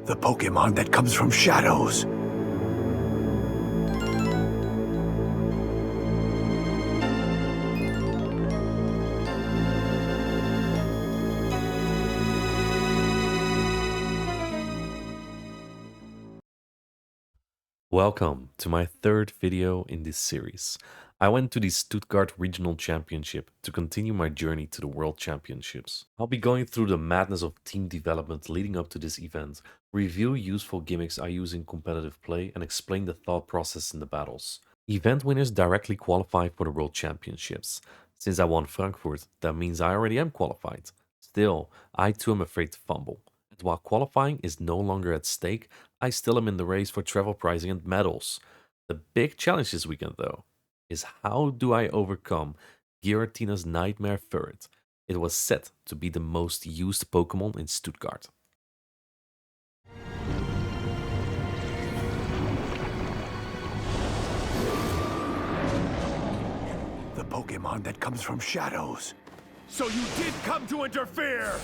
The Pokémon that comes from shadows. Welcome to my third video in this series. I went to the Stuttgart Regional Championship to continue my journey to the World Championships. I'll be going through the madness of team development leading up to this event, review useful gimmicks I use in competitive play, and explain the thought process in the battles. Event winners directly qualify for the World Championships. Since I won Frankfurt, that means I already am qualified. Still, I too am afraid to fumble. And while qualifying is no longer at stake, I still am in the race for travel pricing and medals. The big challenge this weekend, though, is how do I overcome Giratina's Nightmare Ferret? It was set to be the most used Pokémon in Stuttgart. The Pokémon that comes from shadows. So you did come to interfere!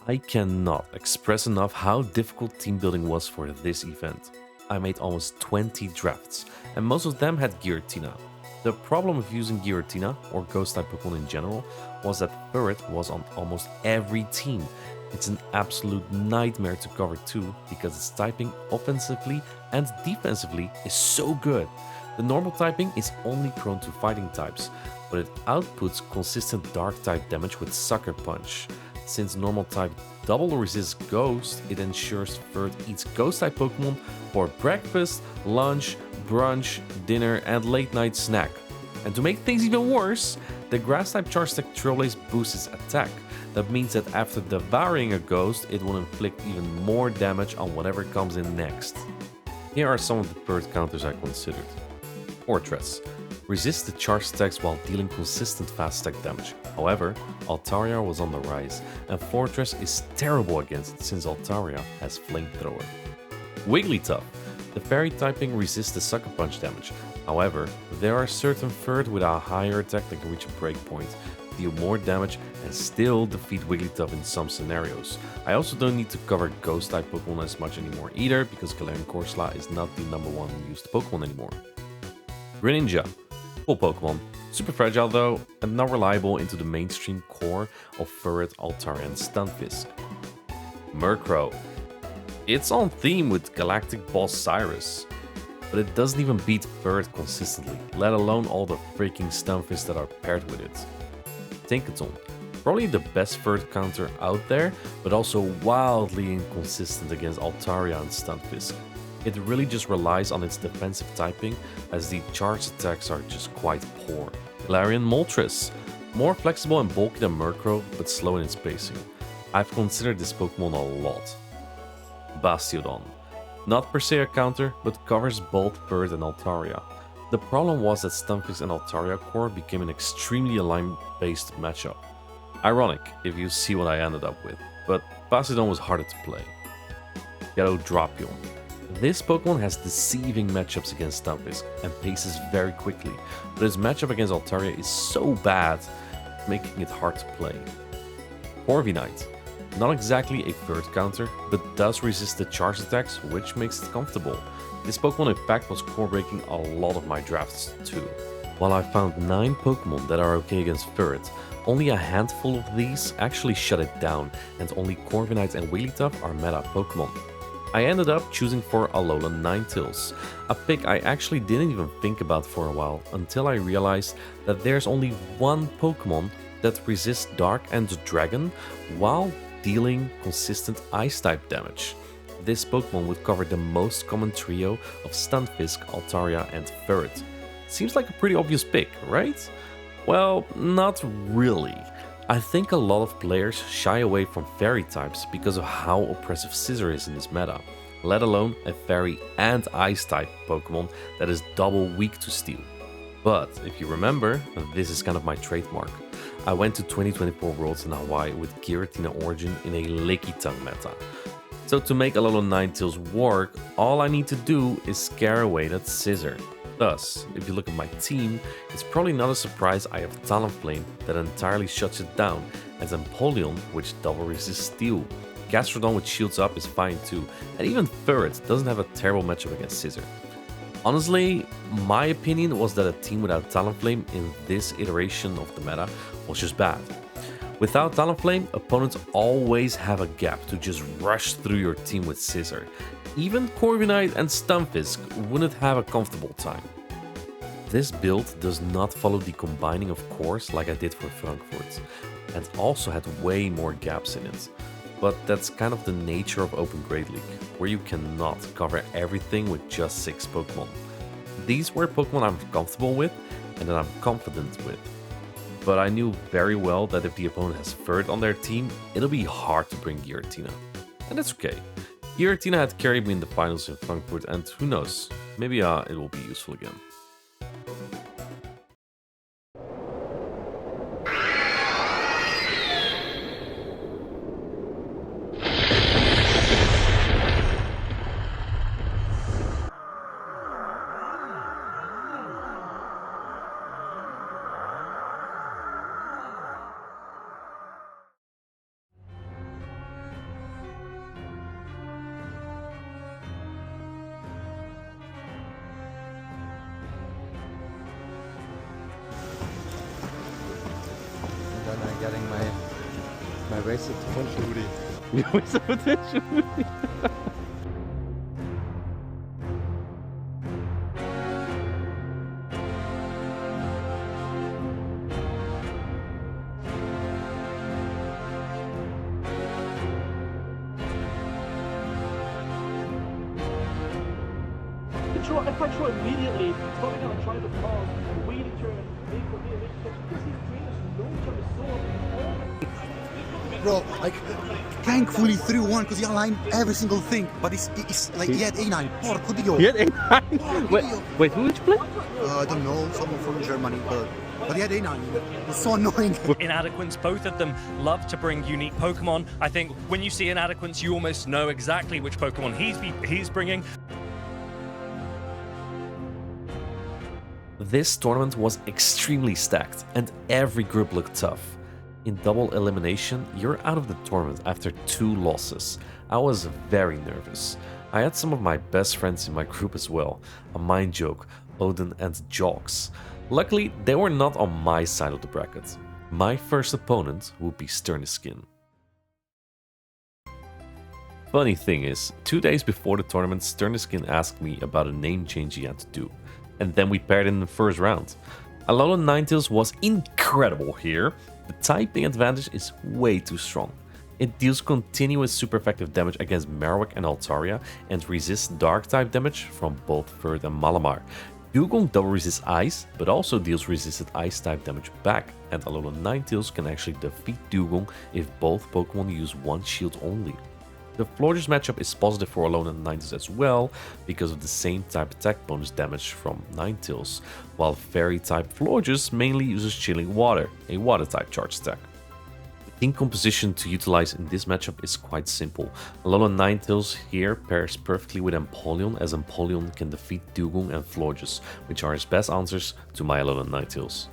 I cannot express enough how difficult team building was for this event. I made almost 20 drafts, and most of them had Giratina. The problem with using Giratina, or Ghost-type Pokemon in general, was that Ferret was on almost every team. It's an absolute nightmare to cover too, because its typing offensively and defensively is so good. The normal typing is only prone to fighting types, but it outputs consistent dark type damage with Sucker Punch. Since normal type double resists Ghost, it ensures Ferret eats Ghost type Pokemon for breakfast, lunch, brunch, dinner, and late night snack. And to make things even worse, the Grass type Charge Attack Trailblaze boosts its attack. That means that after devouring a Ghost, it will inflict even more damage on whatever comes in next. Here are some of the Ferret counters I considered. Fortress. Resist the charge attacks while dealing consistent fast attack damage. However, Altaria was on the rise, and Fortress is terrible against it since Altaria has Flamethrower. Wigglytuff. The fairy typing resists the Sucker Punch damage. However, there are certain Ferret with a higher attack that can reach a breakpoint, deal more damage, and still defeat Wigglytuff in some scenarios. I also don't need to cover Ghost type Pokemon as much anymore either, because Galarian Corsola is not the #1 used Pokemon anymore. Greninja. Full Pokemon. Super fragile though, and not reliable into the mainstream core of Ferret, Altaria, and Stunfisk. Murkrow. It's on theme with Galactic boss Cyrus, but it doesn't even beat Ferret consistently, let alone all the freaking Stunfisk that are paired with it. Tinkaton. Probably the best Ferret counter out there, but also wildly inconsistent against Altaria and Stunfisk. It really just relies on its defensive typing, as the charge attacks are just quite poor. Galarian Moltres. More flexible and bulky than Murkrow, but slow in its pacing. I've considered this Pokemon a lot. Bastiodon. Not per se a counter, but covers both Ferret and Altaria. The problem was that Stunfisk and Altaria core became an extremely aligned-based matchup. Ironic, if you see what I ended up with, but Bastiodon was harder to play. Yellow Drapion. This Pokemon has deceiving matchups against Stunfisk and paces very quickly, but its matchup against Altaria is so bad, making it hard to play. Corviknight. Not exactly a Ferret counter, but does resist the charge attacks, which makes it comfortable. This Pokemon in fact was core breaking a lot of my drafts too. While I found 9 Pokemon that are okay against Ferret, only a handful of these actually shut it down, and only Corviknight and Wigglytuff are meta Pokemon. I ended up choosing for Alolan Ninetales, a pick I actually didn't even think about for a while, until I realized that there's only one Pokemon that resists Dark and Dragon while dealing consistent Ice-type damage. This Pokemon would cover the most common trio of Stunfisk, Altaria, and Ferret. Seems like a pretty obvious pick, right? Well, not really. I think a lot of players shy away from fairy types because of how oppressive Scizor is in this meta, let alone a fairy and ice type Pokemon that is double weak to steel. But if you remember, this is kind of my trademark. I went to 2024 Worlds in Hawaii with Giratina Origin in a Lickitung meta. So to make Alolan Ninetales work, all I need to do is scare away that Scizor. Thus, if you look at my team, it's probably not a surprise I have Talonflame that entirely shuts it down, as Empoleon, which double resists Steel. Gastrodon with shields up is fine too, and even Ferret doesn't have a terrible matchup against Scizor. Honestly, my opinion was that a team without Talonflame in this iteration of the meta was just bad. Without Talonflame, opponents always have a gap to just rush through your team with Scizor. Even Corviknight and Stunfisk wouldn't have a comfortable time. This build does not follow the combining of cores like I did for Frankfurt, and also had way more gaps in it. But that's kind of the nature of Open Great League, where you cannot cover everything with just 6 Pokemon. These were Pokemon I'm comfortable with and that I'm confident with. But I knew very well that if the opponent has Ferret on their team, it'll be hard to bring Giratina. And that's okay. Giratina had carried me in the finals in Frankfurt, and who knows, maybe it will be useful again. Then I'm getting my wasted potential hoodie. Your wasted potential hoodie. If I throw immediately, it's probably going to try the pause, wheelie turn, make the real because he's green is no turn is so Bro, like, thankfully threw one because he aligned every single thing, but it's like he had A9. Porco Dio. He had A9? Wait, who did you play? I don't know, someone from Germany, but he had A9. It was so annoying. Inadequants, both of them love to bring unique Pokemon. I think when you see Inadequants, you almost know exactly which Pokemon he's bringing. This tournament was extremely stacked, and every group looked tough. In double elimination, you're out of the tournament after 2 losses. I was very nervous. I had some of my best friends in my group as well, a Mind Joke, Odin and Jocks. Luckily, they were not on my side of the bracket. My first opponent would be Sterniskin. Funny thing is, 2 days before the tournament, Sterniskin asked me about a name change he had to do, and then we paired in the first round. Alolan Ninetales was incredible here. The typing advantage is way too strong. It deals continuous super effective damage against Marowak and Altaria and resists dark type damage from both Ferret and Malamar. Dugong double resists ice, but also deals resisted ice type damage back, and Alolan Ninetales can actually defeat Dugong if both Pokemon use one shield only. The Florges matchup is positive for Alolan Ninetales as well, because of the same type attack bonus damage from Ninetales, while Fairy type Florges mainly uses Chilling Water, a water type charge attack. The team composition to utilize in this matchup is quite simple. Alolan Ninetales here pairs perfectly with Empoleon, as Empoleon can defeat Dugong and Florges, which are his best answers to my Alolan Ninetales.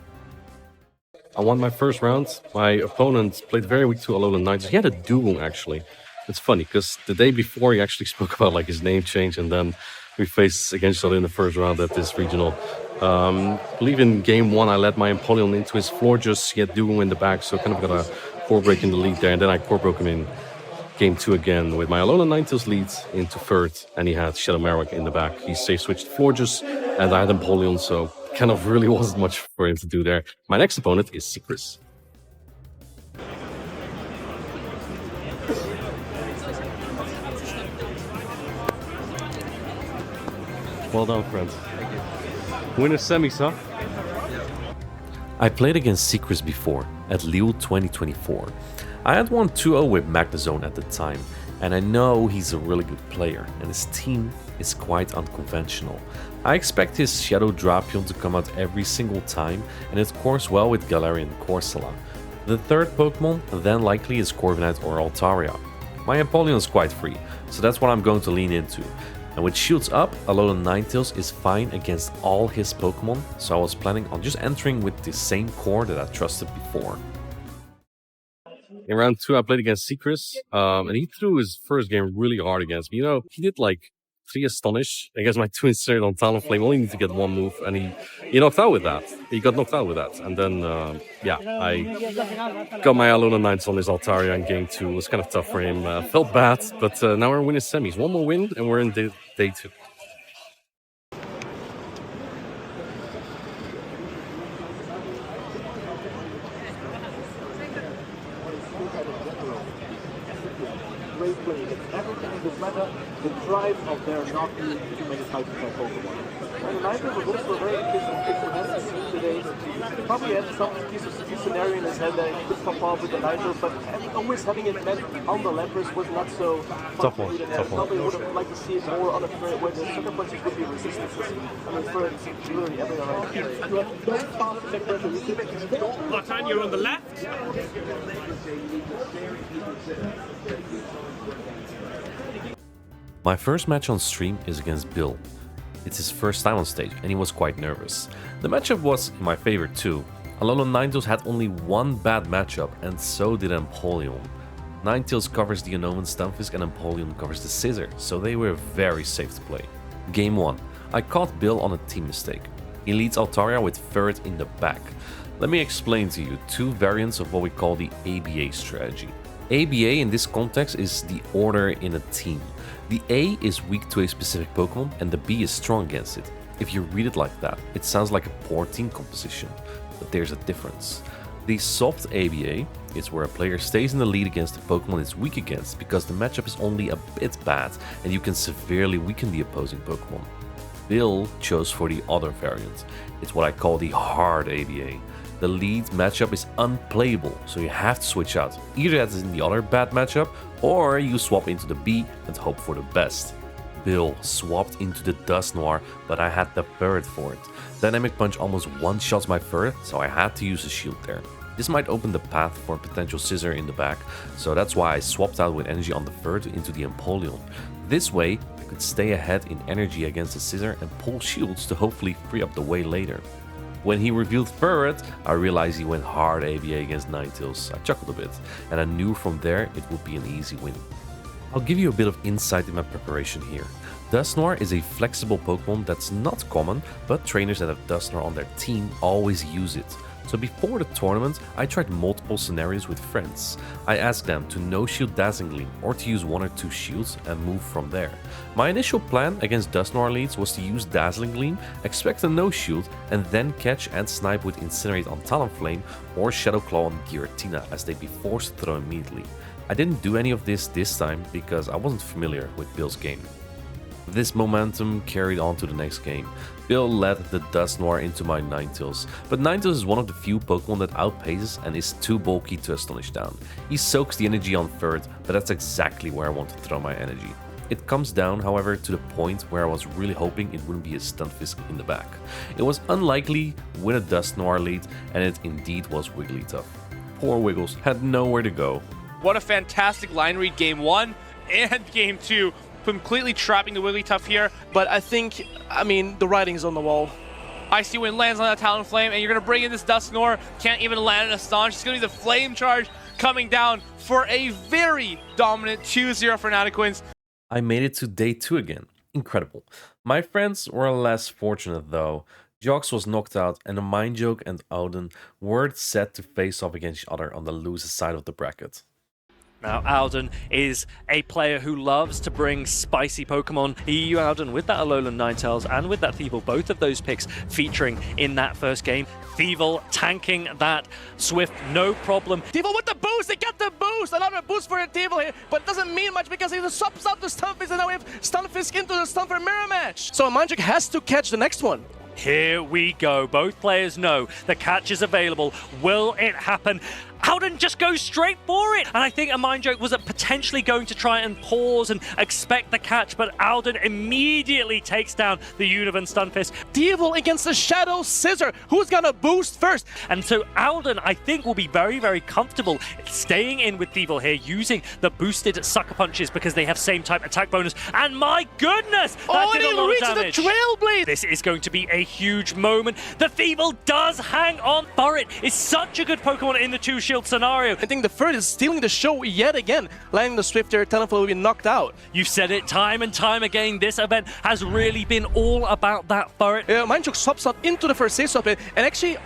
I won my first round. My opponent played very weak to Alolan Ninetales. He had a Dugong actually. It's funny because the day before he actually spoke about like his name change, and then we faced against each other in the first round at this regional. I believe in game 1 I led my Empoleon into his Florges. He had Dugong in the back, so kind of got a core break in the lead there, and then I core broke him in game 2 again with my Alolan Ninetales lead into Ferret, and he had Shadow Marowak in the back. He safe switched Florges, and I had Empoleon, so kind of really wasn't much for him to do there. My next opponent is Secris. Well done, friends. Winner semis, huh? I played against Secris before, at Lille 2024. I had won 2-0 with Magnezone at the time, and I know he's a really good player, and his team is quite unconventional. I expect his Shadow Drapion to come out every single time, and it cores well with Galarian Corsola. The third Pokemon then likely is Corviknight or Altaria. My Empoleon is quite free, so that's what I'm going to lean into. And with shields up, Alolan Ninetales is fine against all his Pokemon, so I was planning on just entering with the same core that I trusted before. In round 2, I played against Secris, and he threw his first game really hard against me. You know, he did like 3 Astonish against my 2 Insert on Talonflame. Only need to get 1 move, and he knocked out with that. He got knocked out with that. And then, I got my Alolan Ninetales on his Altaria in game 2. It was kind of tough for him. Felt bad, but now we're winning semis. 1 more win, and we're in day 2. Great play. It's everything in this meta. The drive of there not being too many types of Pokemon. And the Ninetales was also very interesting as you see today. He probably had some piece of scenario in his head that he could come off with the Ninetales, but always having it meant on the Lapras was not so Tough one. Probably would have liked to see it more on a thread where the sucker punches would be resistant. I mean, for literally everything around here. You have no fast attack pressure. You can Latan, you're on the left. My first match on stream is against Bill. It's his first time on stage and he was quite nervous. The matchup was in my favor too. Alolan Ninetales had only 1 bad matchup and so did Empoleon. Ninetales covers the Unovan Stunfisk and Empoleon covers the Scissor, so they were very safe to play. Game 1. I caught Bill on a team mistake. He leads Altaria with Ferret in the back. Let me explain to you 2 variants of what we call the ABA strategy. ABA in this context is the order in a team. The A is weak to a specific Pokemon and the B is strong against it. If you read it like that, it sounds like a poor team composition, but there's a difference. The soft ABA is where a player stays in the lead against the Pokemon it's weak against because the matchup is only a bit bad and you can severely weaken the opposing Pokemon. Bill chose for the other variant. It's what I call the hard ABA. The lead matchup is unplayable, so you have to switch out. Either as in the other bad matchup, or you swap into the B and hope for the best. Bill swapped into the Dusknoir, but I had the Ferret for it. Dynamic Punch almost one-shots my Ferret, so I had to use a shield there. This might open the path for a potential Scissor in the back, so that's why I swapped out with energy on the Ferret into the Empoleon. This way, I could stay ahead in energy against the Scissor and pull shields to hopefully free up the way later. When he revealed Ferret, I realized he went hard ABA against Ninetales. I chuckled a bit, and I knew from there it would be an easy win. I'll give you a bit of insight in my preparation here. Dusknoir is a flexible Pokemon that's not common, but trainers that have Dusknoir on their team always use it. So before the tournament, I tried multiple scenarios with friends. I asked them to no-shield Dazzling Gleam or to use 1 or 2 shields and move from there. My initial plan against Dusknoir leads was to use Dazzling Gleam, expect a no-shield, and then catch and snipe with Incinerate on Talonflame or Shadow Claw on Giratina as they'd be forced to throw immediately. I didn't do any of this time because I wasn't familiar with Bill's game. This momentum carried on to the next game. Bill led the Dusknoir into my Ninetales, but Ninetales is one of the few Pokemon that outpaces and is too bulky to Astonish down. He soaks the energy on Ferret, but that's exactly where I want to throw my energy. It comes down, however, to the point where I was really hoping it wouldn't be a Stunfisk in the back. It was unlikely with a Dusknoir lead, and it indeed was Wigglytuff. Poor Wiggles had nowhere to go. What a fantastic line read game 1 and game 2. Completely trapping the Wigglytuff here. But I think, the writing's on the wall. I see when it lands on that Talonflame, and you're going to bring in this Dusknoir. Can't even land an Astonish. It's going to be the Flame Charge coming down for a very dominant 2-0 for Nidoqueens. I made it to day 2 again. Incredible. My friends were less fortunate though. Jox was knocked out, and the Mindjoke and Auden were set to face off against each other on the loser side of the bracket. Now, Auden is a player who loves to bring spicy Pokemon. EU Auden with that Alolan Ninetales and with that Thievul, both of those picks featuring in that first game. Thievul tanking that Swift, no problem. Thievul with the boost! They get the boost! Another boost for Thievul here, but it doesn't mean much because he just swaps out the Stunfisk, and now we have Stunfisk into the Stunfer mirror match. So Mindjoke has to catch the next one. Here we go. Both players know the catch is available. Will it happen? Alden just goes straight for it. And I think a mind joke was potentially going to try and pause and expect the catch, but Alden immediately takes down the Univan Stunfisk. Devil against the Shadow Scissor. Who's gonna boost first? And so Alden, I think, will be very, very comfortable staying in with Devil here, using the boosted Sucker Punches because they have same type attack bonus. And my goodness, that did a lot of damage. The Trailblaze. This is going to be a huge moment. The Thievul does hang on. Burret is such a good Pokemon in the two-shield scenario. I think the Furret is stealing the show yet again. Landing the Swifter, Talonflame will be knocked out. You've said it time and time again. This event has really been all about that Burret. Mindjoke swaps out into the first save swap and actually,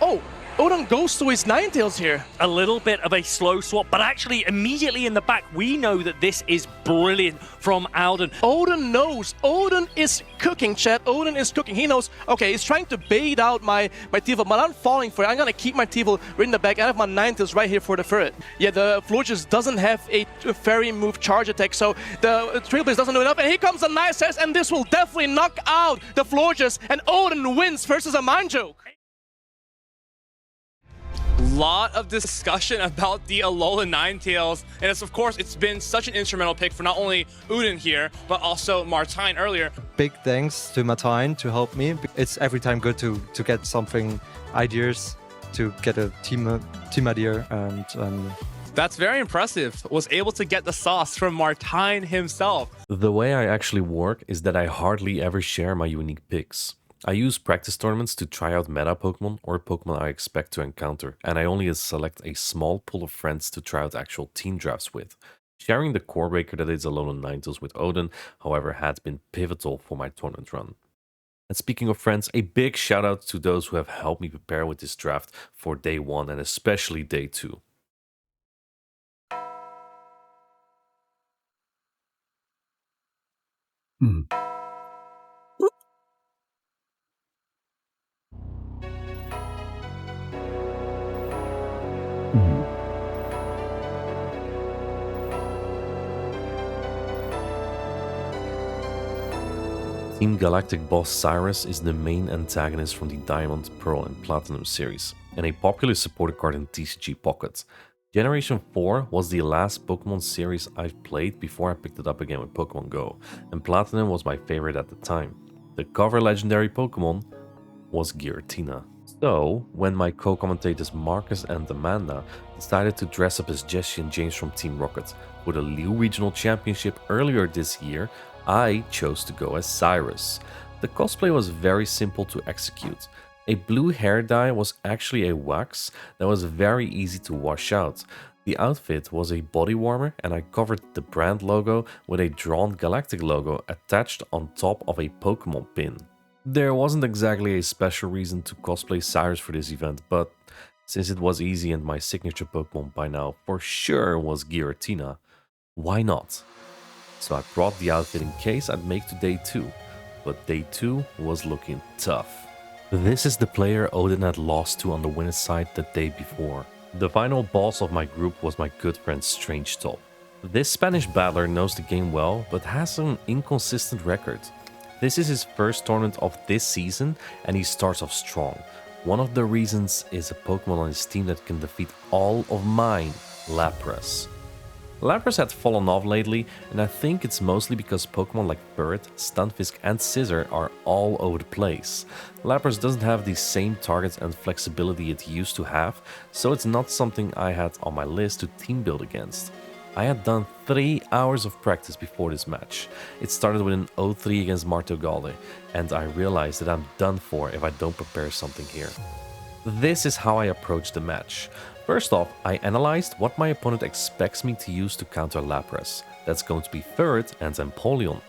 Odin goes to his Ninetales here. A little bit of a slow swap, but actually immediately in the back, we know that this is brilliant from Alden. Odin knows. Odin is cooking, chat. Odin is cooking. He knows, okay, he's trying to bait out my Devil, but I'm falling for it. I'm gonna keep my Devil right in the back. I have my Ninetales right here for the Ferret. Yeah, the Florges doesn't have a Fairy move charge attack, so the Trailblaze doesn't do enough. And here comes a nice test, and this will definitely knock out the Florges, and Odin wins versus a Mindjoke. Lot of discussion about the Alola Ninetales, and of course it's been such an instrumental pick for not only Udin here, but also Martine earlier. Big thanks to Martine to help me. It's every time good to get something ideas to get a team idea, and that's very impressive. Was able to get the sauce from Martine himself. The way I actually work is that I hardly ever share my unique picks. I use practice tournaments to try out meta Pokemon or Pokemon I expect to encounter, and I only select a small pool of friends to try out actual team drafts with. Sharing the core breaker that is Alolan Ninetales with Odin, however, has been pivotal for my tournament run. And speaking of friends, a big shout out to those who have helped me prepare with this draft for day 1 and especially day 2. Team Galactic boss Cyrus is the main antagonist from the Diamond, Pearl and Platinum series, and a popular supporter card in TCG Pocket. Generation 4 was the last Pokemon series I've played before I picked it up again with Pokemon Go, and Platinum was my favorite at the time. The cover legendary Pokemon was Giratina. So, when my co-commentators Marcus and Amanda decided to dress up as Jesse and James from Team Rocket for the Liu Regional Championship earlier this year, I chose to go as Cyrus. The cosplay was very simple to execute. A blue hair dye was actually a wax that was very easy to wash out. The outfit was a body warmer and I covered the brand logo with a drawn Galactic logo attached on top of a Pokemon pin. There wasn't exactly a special reason to cosplay Cyrus for this event, but since it was easy and my signature Pokemon by now for sure was Giratina, why not? So I brought the outfit in case I'd make to day 2, but day 2 was looking tough. This is the player Odin had lost to on the winner's side the day before. The final boss of my group was my good friend Strange Top. This Spanish battler knows the game well, but has an inconsistent record. This is his first tournament of this season and he starts off strong. One of the reasons is a Pokemon on his team that can defeat all of mine, Lapras. Lapras had fallen off lately, and I think it's mostly because Pokemon like Ferret, Stunfisk and Scizor are all over the place. Lapras doesn't have the same targets and flexibility it used to have, so it's not something I had on my list to team build against. I had done 3 hours of practice before this match. It started with an 0-3 against Martogalde, and I realized that I'm done for if I don't prepare something here. This is how I approached the match. First off, I analyzed what my opponent expects me to use to counter Lapras. That's going to be Ferret and Empoleon.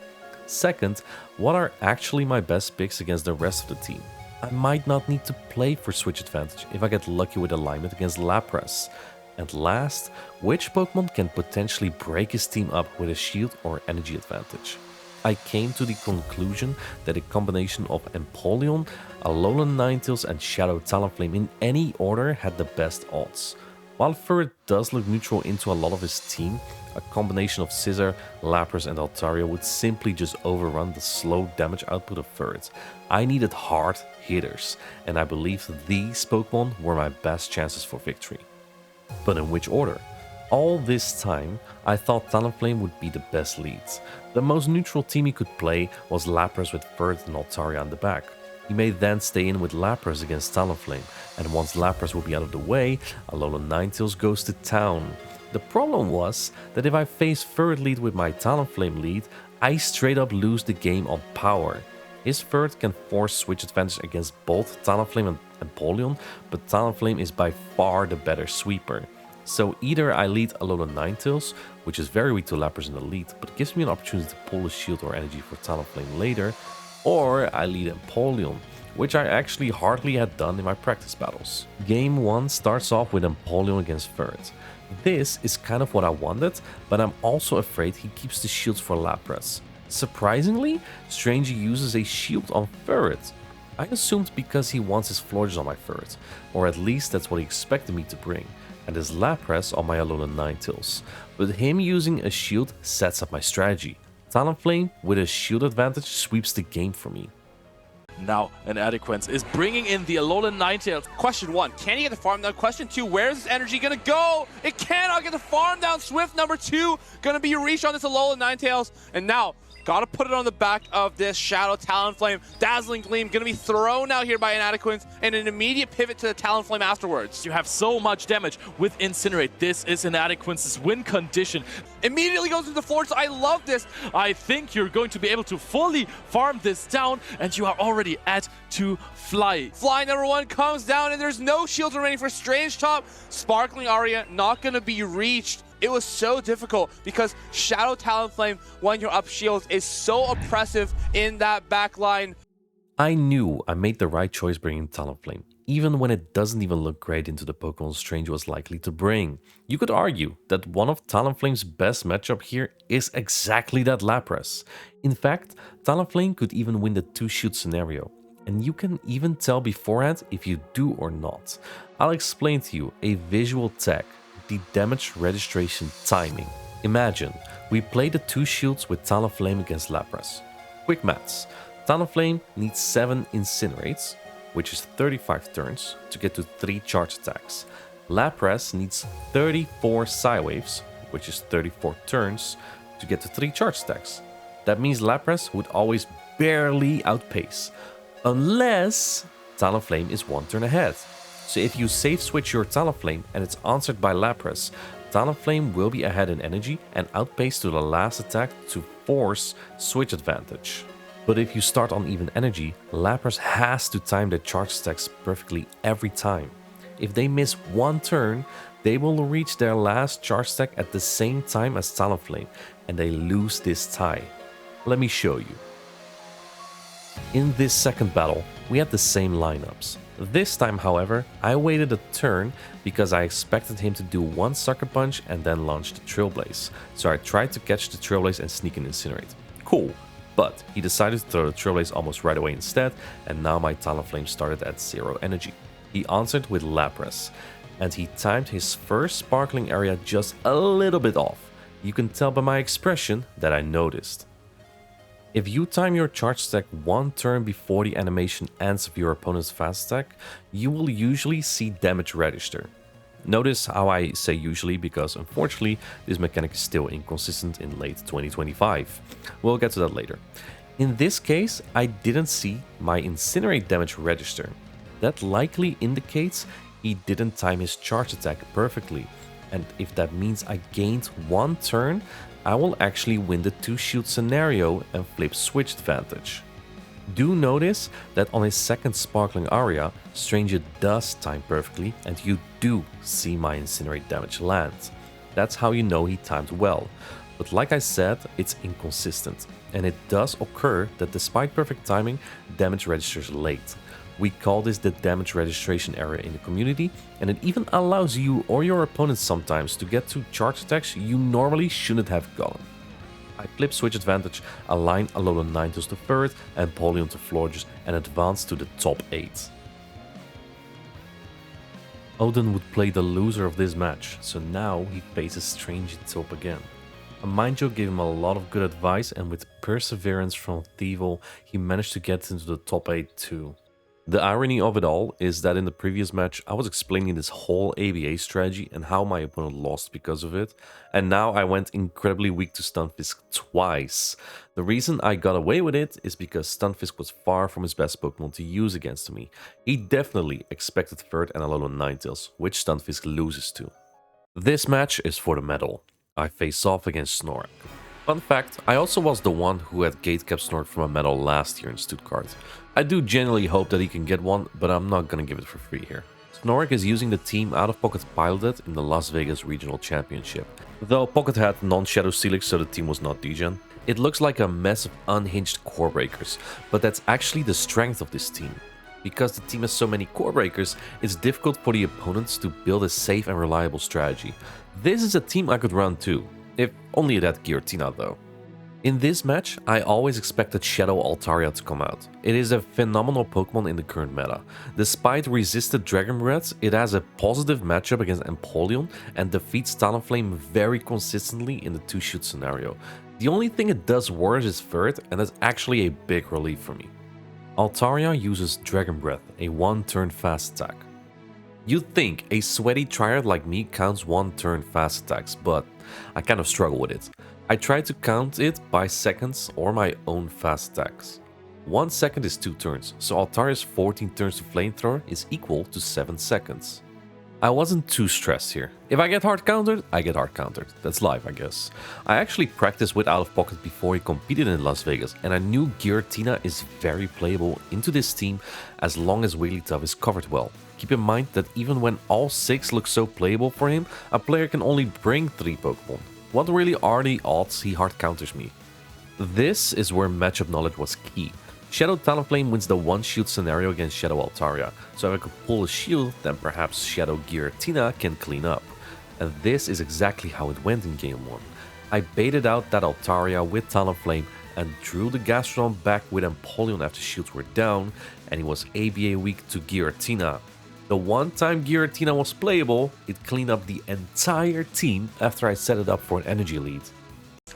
Second, what are actually my best picks against the rest of the team? I might not need to play for switch advantage if I get lucky with alignment against Lapras. And last, which Pokemon can potentially break his team up with a shield or energy advantage? I came to the conclusion that a combination of Empoleon, Alolan Ninetales and Shadow Talonflame in any order had the best odds. While Ferret does look neutral into a lot of his team, a combination of Scizor, Lapras and Altaria would simply just overrun the slow damage output of Ferret. I needed hard hitters, and I believe these Pokemon were my best chances for victory. But in which order? All this time, I thought Talonflame would be the best leads. The most neutral team he could play was Lapras with Ferret and Altaria in the back. He may then stay in with Lapras against Talonflame, and once Lapras will be out of the way, Alolan Ninetales goes to town. The problem was that if I face Ferret lead with my Talonflame lead, I straight up lose the game on power. His Ferret can force switch advantage against both Talonflame and Empoleon, but Talonflame is by far the better sweeper. So either I lead Alolan Ninetales, which is very weak to Lapras in the lead, but gives me an opportunity to pull a shield or energy for Talonflame later, or I lead Empoleon, which I actually hardly had done in my practice battles. Game 1 starts off with Empoleon against Ferret. This is kind of what I wanted, but I'm also afraid he keeps the shields for Lapras. Surprisingly, Stranger uses a shield on Ferret. I assumed because he wants his Florges on my Ferret, or at least that's what he expected me to bring, and his Lapras on my Alolan Ninetales. But him using a shield sets up my strategy. Talonflame with a shield advantage sweeps the game for me. Now, an Adequance is bringing in the Alolan Ninetales. Question 1, can he get the farm down? Question 2, where's this energy gonna go? It cannot get the farm down. Swift number 2 gonna be reached on this Alolan Ninetales. And now, gotta put it on the back of this Shadow Talonflame. Dazzling Gleam gonna be thrown out here by Inadequance, and an immediate pivot to the Talonflame afterwards. You have so much damage with Incinerate. This is Inadequance's win condition. Immediately goes into the floor, so I love this. I think you're going to be able to fully farm this down, and you are already at 2 fly. Fly number 1 comes down, and there's no shields remaining for Strange Top. Sparkling Aria not gonna be reached. It was so difficult because Shadow Talonflame, when you're up shields, is so oppressive in that back line. I knew I made the right choice bringing Talonflame, even when it doesn't even look great into the Pokemon Strange was likely to bring. You could argue that one of Talonflame's best matchup here is exactly that Lapras. In fact, Talonflame could even win the 2-shoot scenario, and you can even tell beforehand if you do or not. I'll explain to you a visual tag. The damage registration timing. Imagine, we play the 2 shields with Talonflame against Lapras. Quick maths, Talonflame needs 7 Incinerates, which is 35 turns, to get to 3 charge attacks. Lapras needs 34 Psywaves, which is 34 turns, to get to 3 charge attacks. That means Lapras would always barely outpace, unless Talonflame is 1 turn ahead. So if you safe switch your Talonflame and it's answered by Lapras, Talonflame will be ahead in energy and outpace to the last attack to force switch advantage. But if you start on even energy, Lapras has to time their charge attacks perfectly every time. If they miss 1 turn, they will reach their last charge attack at the same time as Talonflame, and they lose this tie. Let me show you. In this second battle, we had the same lineups. This time, however, I waited a turn because I expected him to do 1 Sucker Punch and then launch the Trailblaze. So I tried to catch the Trailblaze and sneak an Incinerate. Cool, but he decided to throw the Trailblaze almost right away instead, and now my Talonflame started at 0 energy. He answered with Lapras, and he timed his first Sparkling Area just a little bit off. You can tell by my expression that I noticed. If you time your charge attack 1 turn before the animation ends of your opponent's fast attack, you will usually see damage register. Notice how I say usually because unfortunately this mechanic is still inconsistent in late 2025. We'll get to that later. In this case, I didn't see my Incinerate damage register. That likely indicates he didn't time his charge attack perfectly, and if that means I gained 1 turn, I will actually win the 2-shoot scenario and flip switch advantage. Do notice that on his second Sparkling Aria, Stranger does time perfectly and you do see my Incinerate damage land. That's how you know he timed well. But like I said, it's inconsistent, and it does occur that despite perfect timing, damage registers late. We call this the damage registration error in the community, and it even allows you or your opponent sometimes to get to charge attacks you normally shouldn't have gotten. I flip switch advantage, align Alolan Ninetales to Ferret and Empoleon to Florges, and advance to the top 8. Odin would play the loser of this match, so now he faces Strange in top again. A Mindjo gave him a lot of good advice, and with perseverance from Thievul, he managed to get into the top 8 too. The irony of it all is that in the previous match, I was explaining this whole ABA strategy and how my opponent lost because of it, and now I went incredibly weak to Stunfisk twice. The reason I got away with it is because Stunfisk was far from his best Pokemon to use against me. He definitely expected Furt and Alolan Ninetales, which Stunfisk loses to. This match is for the medal. I face off against Snork. Fun fact, I also was the one who had gatekept Snork from a medal last year in Stuttgart. I do genuinely hope that he can get one, but I'm not gonna give it for free here. Snork is using the team Out of Pocket piloted in the Las Vegas Regional Championship. Though Pocket had non-Shadow Steelix, so the team was not degen. It looks like a mess of unhinged core breakers, but that's actually the strength of this team. Because the team has so many core breakers, it's difficult for the opponents to build a safe and reliable strategy. This is a team I could run too. If only it had Giratina though. In this match, I always expected Shadow Altaria to come out. It is a phenomenal Pokemon in the current meta. Despite resisted Dragon Breath, it has a positive matchup against Empoleon and defeats Talonflame very consistently in the 2-shoot scenario. The only thing it does worse is Furt, and that's actually a big relief for me. Altaria uses Dragon Breath, a 1-turn fast attack. You'd think a sweaty triad like me counts 1-turn fast attacks, but I kind of struggle with it. I try to count it by seconds or my own fast attacks. 1 second is 2 turns, so Altaria's 14 turns to Flamethrower is equal to 7 seconds. I wasn't too stressed here. If I get hard countered, I get hard countered. That's life, I guess. I actually practiced with Out of Pocket before he competed in Las Vegas, and I knew Giratina is very playable into this team as long as Wigglytuff is covered well. Keep in mind that even when all 6 look so playable for him, a player can only bring 3 Pokemon. What really are the odds he hard counters me? This is where matchup knowledge was key. Shadow Talonflame wins the 1-shield scenario against Shadow Altaria, so if I could pull a shield, then perhaps Shadow Giratina can clean up. And this is exactly how it went in Game 1. I baited out that Altaria with Talonflame and drew the Gastrodon back with Empoleon after shields were down, and he was ABA weak to Giratina. The one time Giratina was playable, it cleaned up the entire team after I set it up for an energy lead.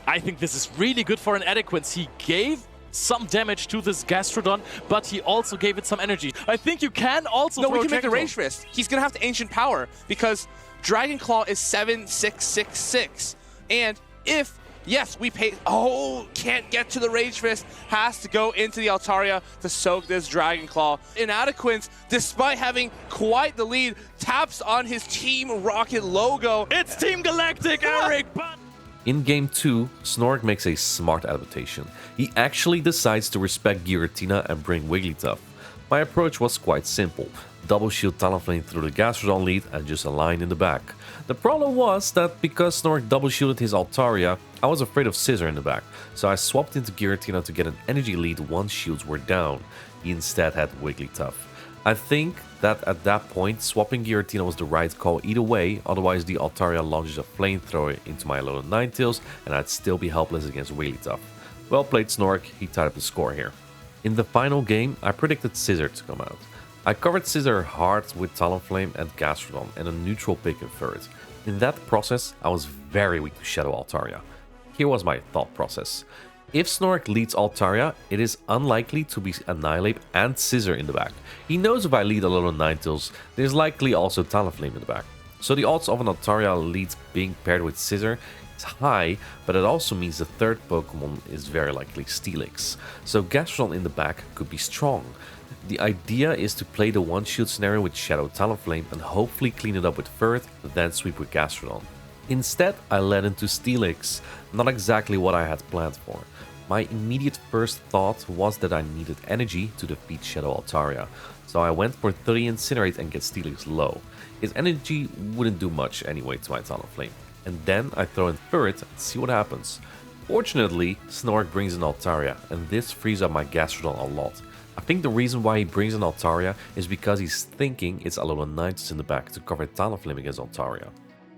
I think this is really good for an Adequance. He gave some damage to this Gastrodon, but he also gave it some energy. I think you can also No, throw we can make the Jackal. Rage Fist. He's going to have to Ancient Power because Dragon Claw is 7-6-6-6. And if, yes, we pay... Oh, can't get to the Rage Fist. Has to go into the Altaria to soak this Dragon Claw. Inadequance, despite having quite the lead, taps on his Team Rocket logo. It's Team Galactic, Eric, but... In Game 2, Snork makes a smart adaptation. He actually decides to respect Giratina and bring Wigglytuff. My approach was quite simple. Double shield Talonflame through the Gastrodon lead and just align in the back. The problem was that because Snork double shielded his Altaria, I was afraid of Scissor in the back, so I swapped into Giratina to get an energy lead once shields were down. He instead had Wigglytuff. I think that at that point, swapping Giratina was the right call either way, otherwise the Altaria launches a Flamethrower into my Alolan Ninetales and I'd still be helpless against Wigglytuff. Well played Snork, he tied up the score here. In the final game, I predicted Scissor to come out. I covered Scissor hard with Talonflame and Gastrodon and a neutral pick in Furt. In that process, I was very weak to Shadow Altaria. Here was my thought process. If Snork leads Altaria, it is unlikely to be Annihilate and Scissor in the back. He knows if I lead Alolan Ninetales, there's likely also Talonflame in the back. So the odds of an Altaria lead being paired with Scissor is high, but it also means the third Pokemon is very likely Steelix. So Gastrodon in the back could be strong. The idea is to play the 1-shield scenario with Shadow Talonflame and hopefully clean it up with Furt, then sweep with Gastrodon. Instead, I led into Steelix, not exactly what I had planned for. My immediate first thought was that I needed energy to defeat Shadow Altaria, so I went for 3 Incinerate and get Steelix low. His energy wouldn't do much anyway to my Talonflame, and then I throw in Furt and see what happens. Fortunately, Snork brings in Altaria, and this frees up my Gastrodon a lot. I think the reason why he brings in Altaria is because he's thinking it's Alolan Ninetales in the back to cover Talonflame against Altaria.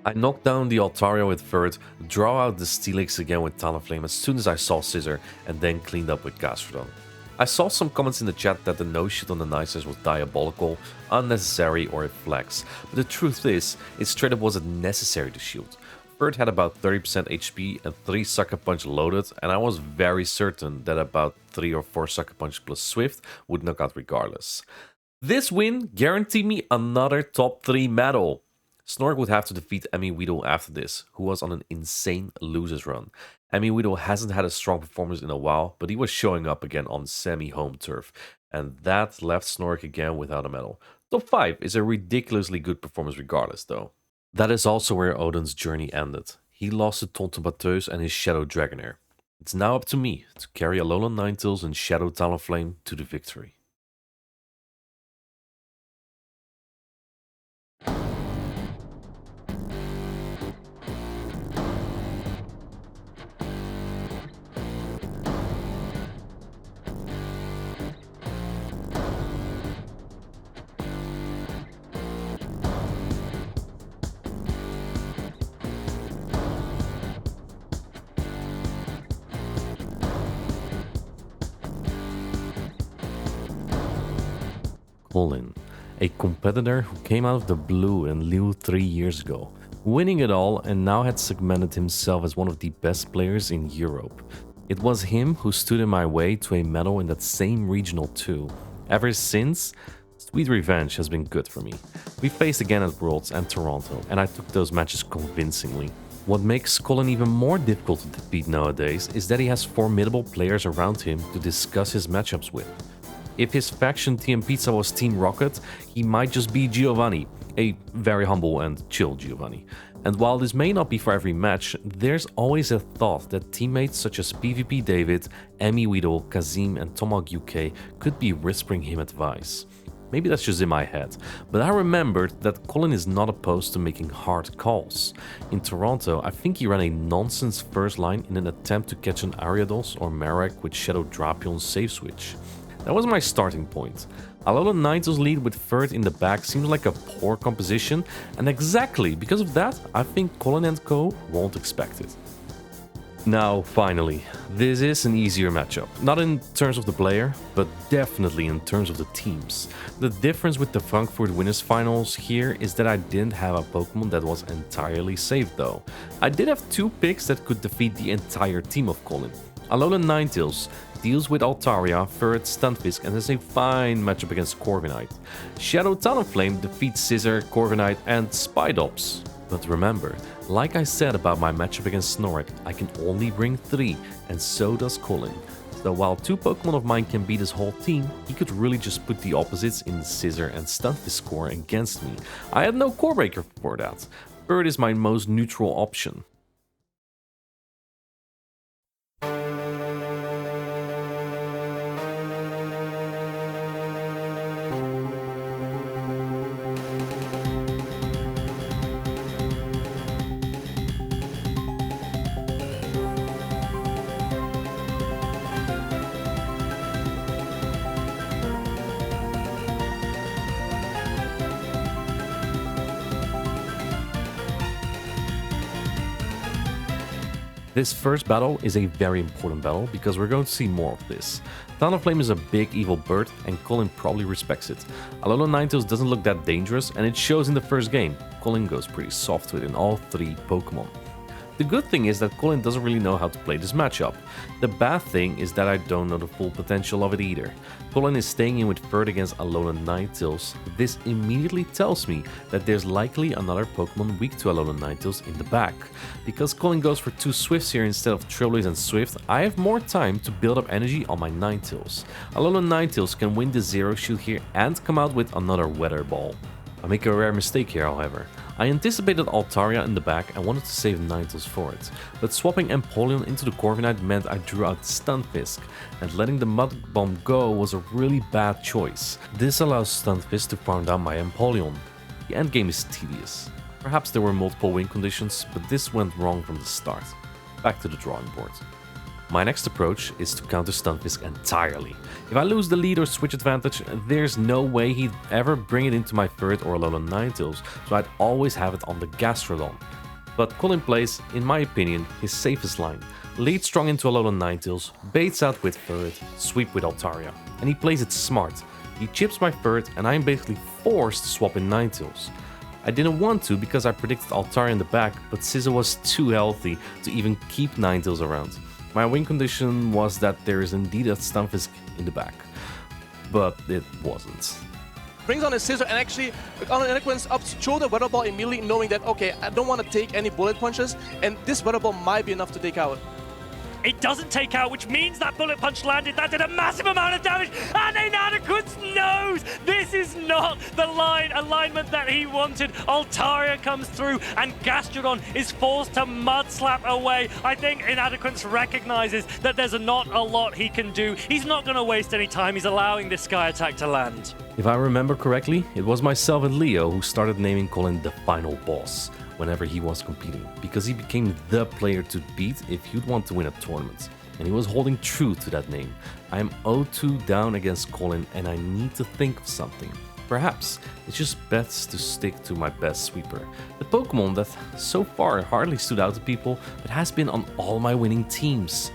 I knocked down the Altaria with Furt, draw out the Steelix again with Talonflame as soon as I saw Scissor, and then cleaned up with Gastrodon. I saw some comments in the chat that the no-shield on the Ninetales was diabolical, unnecessary or a flex, but the truth is, it straight up wasn't necessary to shield. Furt had about 30% HP and 3 Sucker Punch loaded, and I was very certain that about 3 or 4 Sucker Punch plus Swift would knock out regardless. This win guaranteed me another top 3 medal. Snork would have to defeat Emmy Weedle after this, who was on an insane losers run. Emmy Weedle hasn't had a strong performance in a while, but he was showing up again on semi-home turf, and that left Snork again without a medal. Top 5 is a ridiculously good performance regardless though. That is also where Odin's journey ended. He lost to Tonton Bateus and his Shadow Dragonair. It's now up to me to carry Alolan Ninetales and Shadow Talonflame to the victory. Colin, a competitor who came out of the blue in Liu 3 years ago, winning it all and now had segmented himself as one of the best players in Europe. It was him who stood in my way to a medal in that same regional too. Ever since, Sweet Revenge has been good for me. We faced again at Worlds and Toronto, and I took those matches convincingly. What makes Colin even more difficult to defeat nowadays is that he has formidable players around him to discuss his matchups with. If his faction Team Pizza was Team Rocket, he might just be Giovanni, a very humble and chill Giovanni. And while this may not be for every match, there's always a thought that teammates such as PvP David, Emmy Weedle, Kazim and Tomahawk UK could be whispering him advice. Maybe that's just in my head, but I remembered that Colin is not opposed to making hard calls. In Toronto, I think he ran a nonsense first line in an attempt to catch an Ariados or Marek with Shadow Drapion's save switch. That was my starting point. Alolan Ninetales lead with Ferd in the back seems like a poor composition, and exactly because of that, I think Colin and co won't expect it. Now, finally, this is an easier matchup. Not in terms of the player, but definitely in terms of the teams. The difference with the Frankfurt Winners Finals here is that I didn't have a Pokémon that was entirely safe though. I did have 2 picks that could defeat the entire team of Colin. Alolan Ninetales deals with Altaria, Furret, Stunfisk and has a fine matchup against Corviknight. Shadow Talonflame defeats Scizor, Corviknight and Spidops. But remember, like I said about my matchup against Snorlax, I can only bring 3, and so does Colin. So while 2 Pokemon of mine can beat his whole team, he could really just put the opposites in Scizor and Stunfisk core against me. I had no core breaker for that. Bird is my most neutral option. This first battle is a very important battle because we're going to see more of this. Talonflame is a big evil bird and Colin probably respects it. Alolan Ninetales doesn't look that dangerous and it shows in the first game. Colin goes pretty soft with it in all 3 Pokemon. The good thing is that Colin doesn't really know how to play this matchup. The bad thing is that I don't know the full potential of it either. Colin is staying in with Ferd against Alolan Ninetales. This immediately tells me that there's likely another Pokemon weak to Alolan Ninetales in the back. Because Colin goes for 2 Swifts here instead of Trailblaze and Swift, I have more time to build up energy on my Ninetales. Alolan Ninetales can win the Zero Shield here and come out with another Weather Ball. I make a rare mistake here, however. I anticipated Altaria in the back and wanted to save Ninetales for it, but swapping Empoleon into the Corviknight meant I drew out Stunfisk, and letting the Mud Bomb go was a really bad choice. This allows Stunfisk to farm down my Empoleon. The endgame is tedious. Perhaps there were multiple win conditions, but this went wrong from the start. Back to the drawing board. My next approach is to counter Stunfisk entirely. If I lose the lead or switch advantage, there's no way he'd ever bring it into my Furret or Alolan Ninetales, so I'd always have it on the Gastrodon. But Colin plays, in my opinion, his safest line. Lead strong into Alolan Ninetales, baits out with Furret, sweep with Altaria. And he plays it smart. He chips my Furret and I'm basically forced to swap in Ninetales. I didn't want to because I predicted Altaria in the back, but Scizor was too healthy to even keep Ninetales around. My win condition was that there is indeed a Stunfisk in the back, but it wasn't. brings on his scissor and actually on an eloquence up throw the weather ball immediately, knowing that okay, I don't want to take any bullet punches, and this weather ball might be enough to take out. It doesn't take out, which means that bullet punch landed. That did a massive amount of damage. And Inadequate knows this is not the alignment that he wanted. Altaria comes through and Gastrodon is forced to mud slap away. I think Inadequate recognizes that there's not a lot he can do. He's not going to waste any time. He's allowing this Sky Attack to land. If I remember correctly, it was myself and Leo who started naming Colin the final boss whenever he was competing, because he became the player to beat if you'd want to win a tournament, and he was holding true to that name. I am 0-2 down against Colin and I need to think of something. Perhaps it's just best to stick to my best sweeper, the Pokemon that so far hardly stood out to people but has been on all my winning teams.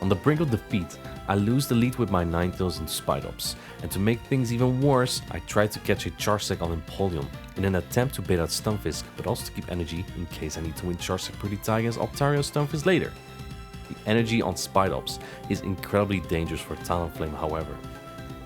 On the brink of defeat, I lose the lead with my Ninetales and Spidops, and to make things even worse, I try to catch a Charsec on Empoleon in an attempt to bait out Stunfisk, but also to keep energy in case I need to win Charsec pretty tight against Altaria or Stunfisk later. The energy on Spidops is incredibly dangerous for Talonflame, however.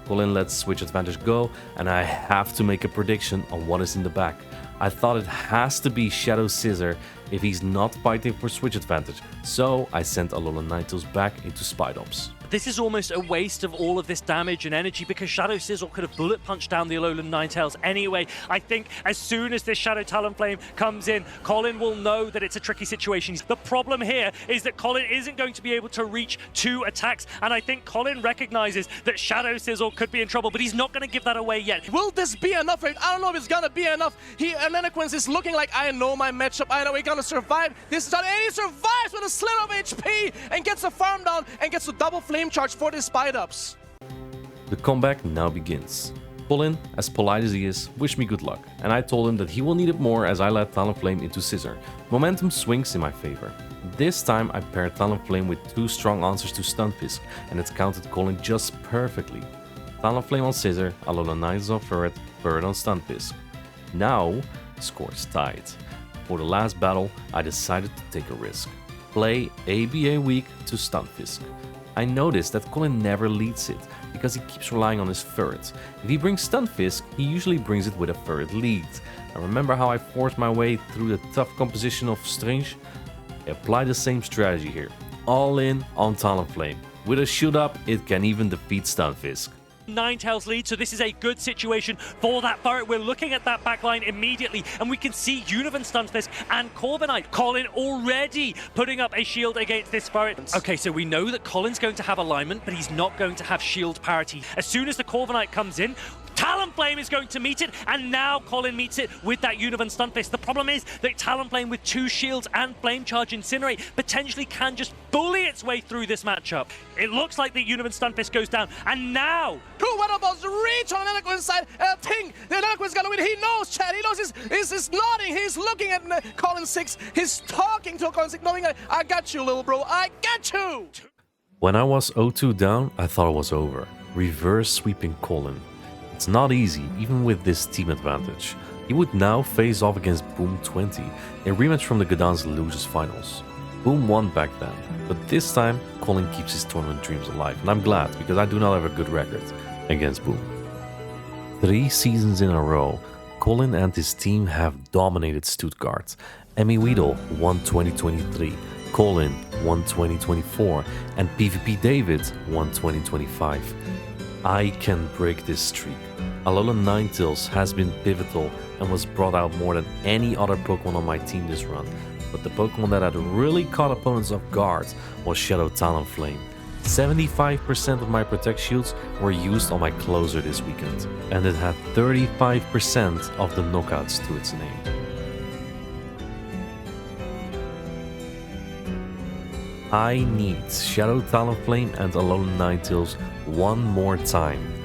Colin lets Switch Advantage go, and I have to make a prediction on what is in the back. I thought it has to be Shadow Scissor if he's not fighting for Switch Advantage, so I sent Alolan Ninetales back into Spidops. This is almost a waste of all of this damage and energy because Shadow Sizzle could have bullet punched down the Alolan Ninetales anyway. I think as soon as this Shadow Talonflame comes in, Colin will know that it's a tricky situation. The problem here is that Colin isn't going to be able to reach 2 attacks, and I think Colin recognizes that Shadow Sizzle could be in trouble, but he's not going to give that away yet. Will this be enough? I don't know if it's going to be enough. Eloquence is looking like, I know my matchup, I know we're going to survive this, and he survives with a sliver of HP and gets a farm down and gets a double flame charge for the Spidops. The comeback now begins. Colin, as polite as he is, wished me good luck, and I told him that he will need it more as I let Talonflame into Scissor. Momentum swings in my favor. This time I paired Talonflame with 2 strong answers to Stunfisk, and it's counted Colin just perfectly. Talonflame on Scissor, Alolan Ninetales on Ferret, Ferret on Stunfisk. Now, the score is tied. For the last battle, I decided to take a risk. Play ABA Weak to Stunfisk. I noticed that Colin never leads it, because he keeps relying on his Ferret. If he brings Stunfisk, he usually brings it with a Ferret lead. And remember how I forced my way through the tough composition of Strange? I apply the same strategy here. All in on Talonflame. With a shoot up, it can even defeat Stunfisk. Ninetales lead, so this is a good situation for that Ferret. We're looking at that backline immediately, and we can see Univan Stunfisk and Corviknight. Colin already putting up a shield against this Ferret. Okay, so we know that Colin's going to have alignment, but he's not going to have shield parity. As soon as the Corviknight comes in, Talonflame is going to meet it, and now Colin meets it with that Univan Stunfisk. The problem is that Talonflame with 2 shields and Flame Charge Incinerate potentially can just bully its way through this matchup. It looks like the Univan Stunfisk goes down, and now 2 weather balls reach on Eloquence side, and I think the Eloquence is gonna win. He knows, Chad. He knows he's nodding. He's looking at Colin 6. He's talking to Colin 6, knowing I got you, little bro. I got you. When I was 0-2 down, I thought it was over. Reverse sweeping Colin. It's not easy, even with this team advantage. He would now face off against Boom 20, a rematch from the Gdansk Losers Finals. Boom won back then, but this time Colin keeps his tournament dreams alive, and I'm glad because I do not have a good record against Boom. 3 seasons in a row, Colin and his team have dominated Stuttgart. Emmy Weedle won 2023, Colin won 2024, and PvP David won 2025. I can break this streak. Alolan Ninetales has been pivotal and was brought out more than any other Pokemon on my team this run, but the Pokemon that had really caught opponents off guard was Shadow Talonflame. 75% of my Protect Shields were used on my closer this weekend, and it had 35% of the knockouts to its name. I need Shadow Talonflame and Alolan Ninetales one more time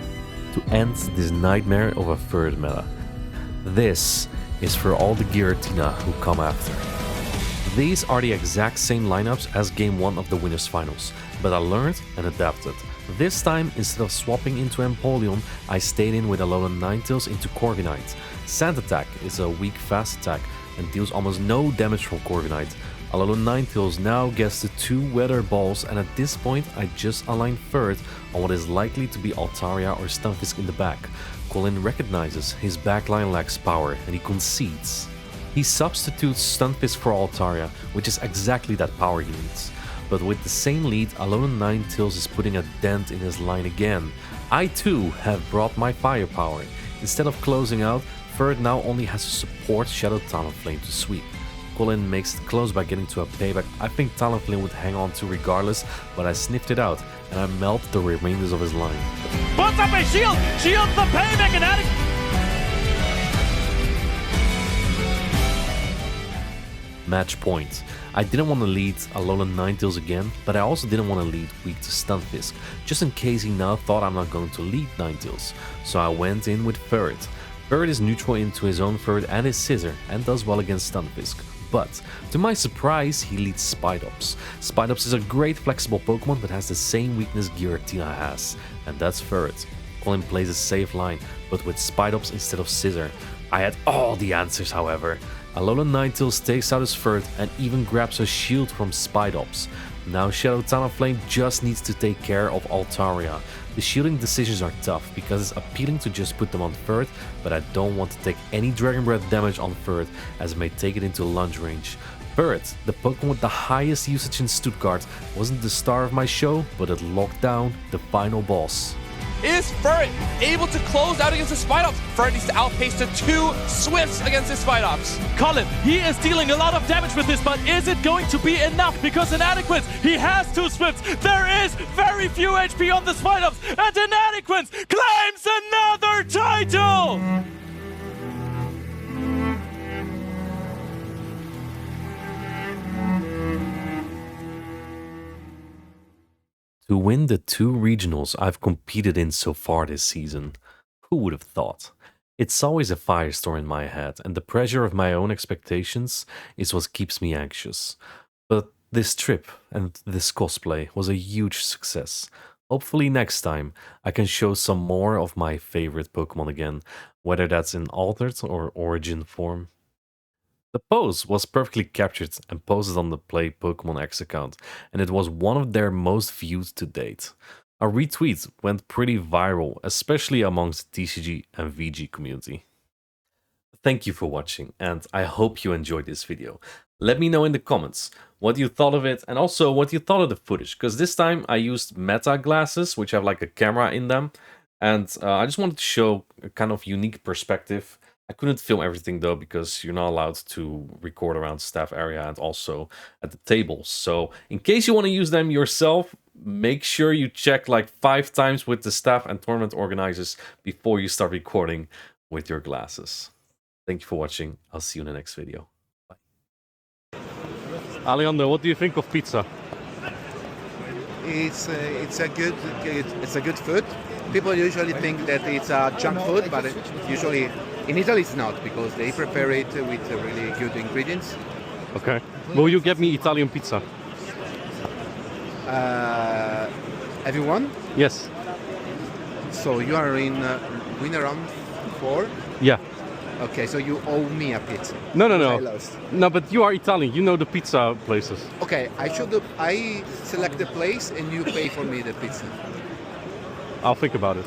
to end this nightmare of a third meta. This is for all the Giratina who come after. These are the exact same lineups as Game 1 of the Winners Finals, but I learned and adapted. This time, instead of swapping into Empoleon, I stayed in with Alolan Ninetales into Corviknight. Sand Attack is a weak fast attack and deals almost no damage from Corviknight. Alolan Ninetales now gets the 2 weather balls, and at this point I just align third on what is likely to be Altaria or Stunfisk in the back. Colin recognizes his backline lacks power and he concedes. He substitutes Stunfisk for Altaria, which is exactly that power he needs. But with the same lead, Alolan Ninetales is putting a dent in his line again. I too have brought my firepower. Instead of closing out, third now only has to support Shadow Talonflame to sweep. Colin makes it close by getting to a payback I think Talonflame would hang on to regardless, but I sniffed it out and I melt the remainders of his line. Puts up a shield! Shields the payback and adding... Match point. I didn't want to lead Alolan Ninetales again, but I also didn't want to lead weak to Stunfisk, just in case he now thought I'm not going to lead Ninetales. So I went in with Third. Third is neutral into his own Third and his Scissor and does well against Stunfisk. But, to my surprise, he leads Spidops. Spidops is a great flexible Pokemon but has the same weakness Giratina has, and that's Third. Colin plays a safe line, but with Spidops instead of Scissor. I had all the answers, however. Alolan Ninetales takes out his Third and even grabs a shield from Spidops. Now Shadow Talonflame just needs to take care of Altaria. The shielding decisions are tough because it's appealing to just put them on Third, but I don't want to take any Dragon Breath damage on Third as it may take it into lunge range. Third, the Pokemon with the highest usage in Stuttgart, wasn't the star of my show, but it locked down the final boss. Is Furret able to close out against the Spidops? Furret needs to outpace the 2 Swifts against the Spidops. Colin, he is dealing a lot of damage with this, but is it going to be enough? Because Inadequate, he has 2 Swifts. There is very few HP on the Spidops, and Inadequate claims another title! To win the 2 regionals I've competed in so far this season, who would have thought? It's always a firestorm in my head, and the pressure of my own expectations is what keeps me anxious. But this trip and this cosplay was a huge success. Hopefully next time I can show some more of my favorite Pokemon again, whether that's in altered or origin form. The pose was perfectly captured and posted on the Play Pokemon X account, and it was one of their most viewed to date. A retweet went pretty viral, especially amongst the TCG and VG community. Thank you for watching, and I hope you enjoyed this video. Let me know in the comments what you thought of it, and also what you thought of the footage, because this time I used meta glasses, which have like a camera in them, and I just wanted to show a kind of unique perspective. I couldn't film everything though, because you're not allowed to record around staff area and also at the tables. So in case you want to use them yourself, make sure you check like 5 times with the staff and tournament organizers before you start recording with your glasses. Thank you for watching. I'll see you in the next video. Bye. Alejandro, what do you think of pizza? It's a good food. People usually think that it's a junk food, but usually in Italy it's not, because they prepare it with really good ingredients. Okay. Will you get me Italian pizza? Everyone? Yes. So you are in winner round 4? Yeah. Okay, so you owe me a pizza. No. I lost. No, but you are Italian. You know the pizza places. Okay, I select the place and you pay for me the pizza. I'll think about it.